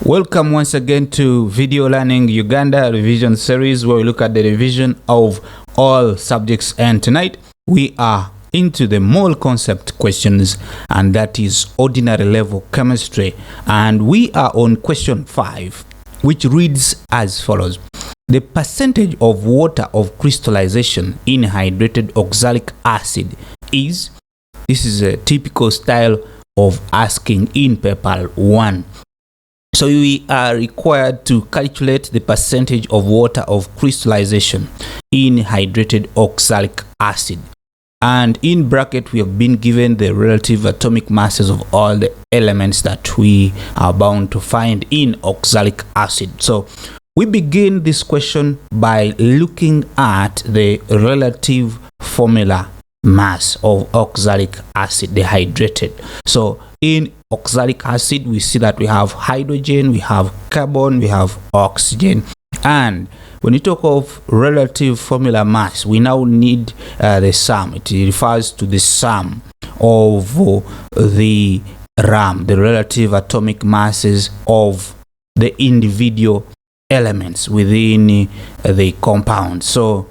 Welcome once again to Video Learning Uganda revision series, where we look at the revision of all subjects, and tonight we are into the mole concept questions, and that is ordinary level chemistry, and we are on question 5, which reads as follows. The percentage of water of crystallization in hydrated oxalic acid is, this is a typical style of asking in paper 1. So we are required to calculate the percentage of water of crystallization in hydrated oxalic acid. And in bracket, we have been given the relative atomic masses of all the elements that we are bound to find in oxalic acid. So we begin this question by looking at the relative formula mass of oxalic acid, the hydrated. So in oxalic acid, we see that we have hydrogen, we have carbon, we have oxygen. And when you talk of relative formula mass, we now need the sum. It refers to the sum of the RAM, the relative atomic masses of the individual elements within the compound. So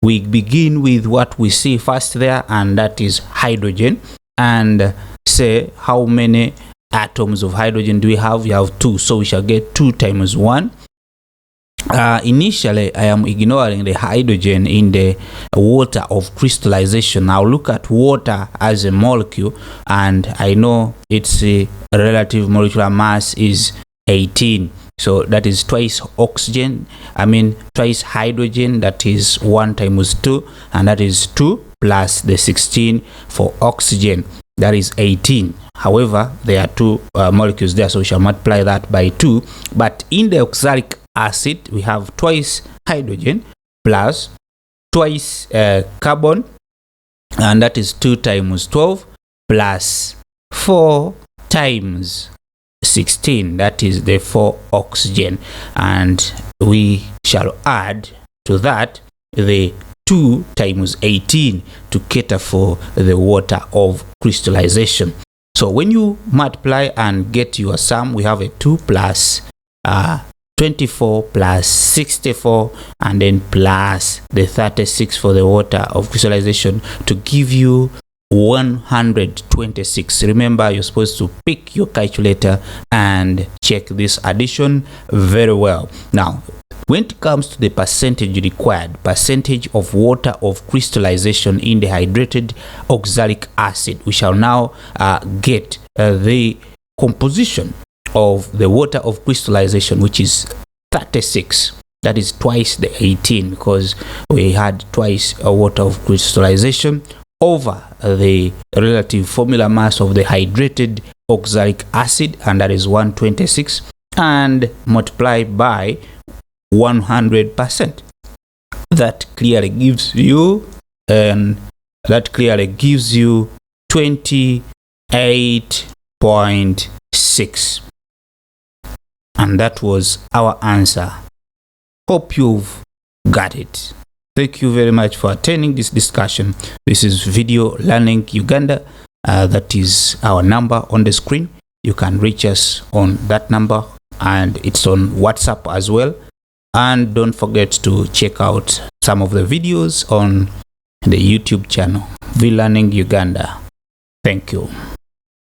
we begin with what we see first there, and that is hydrogen, and say how many atoms of hydrogen do we have? We have 2, so we shall get 2 times 1. Initially, I am ignoring the hydrogen in the water of crystallization. Now look at water as a molecule, and I know its relative molecular mass is 18. So that is twice oxygen, twice hydrogen, that is 1 times 2, and that is 2 plus the 16 for oxygen, that is 18. However, there are 2 molecules there, so we shall multiply that by 2. But in the oxalic acid, we have twice hydrogen plus twice carbon, and that is 2 times 12 plus 4 times 16, that is the 4 oxygen, and we shall add to that the 2 times 18 to cater for the water of crystallization. So when you multiply and get your sum, we have a 2 plus 24 plus 64, and then plus the 36 for the water of crystallization to give you 126. Remember, you're supposed to pick your calculator and check this addition very well. Now, when it comes to the percentage required, percentage of water of crystallization in the hydrated oxalic acid, we shall now get the composition of the water of crystallization, which is 36. That is twice the 18, because we had twice water of crystallization over the relative formula mass of the hydrated oxalic acid, and that is 126, and multiply by 100%. That clearly gives you 28.6, and that was our answer. Hope you've got it. Thank you very much for attending this discussion. This is Video Learning Uganda. That is our number on the screen. You can reach us on that number, and it's on WhatsApp as well. And don't forget to check out some of the videos on the YouTube channel, Video Learning Uganda. Thank you.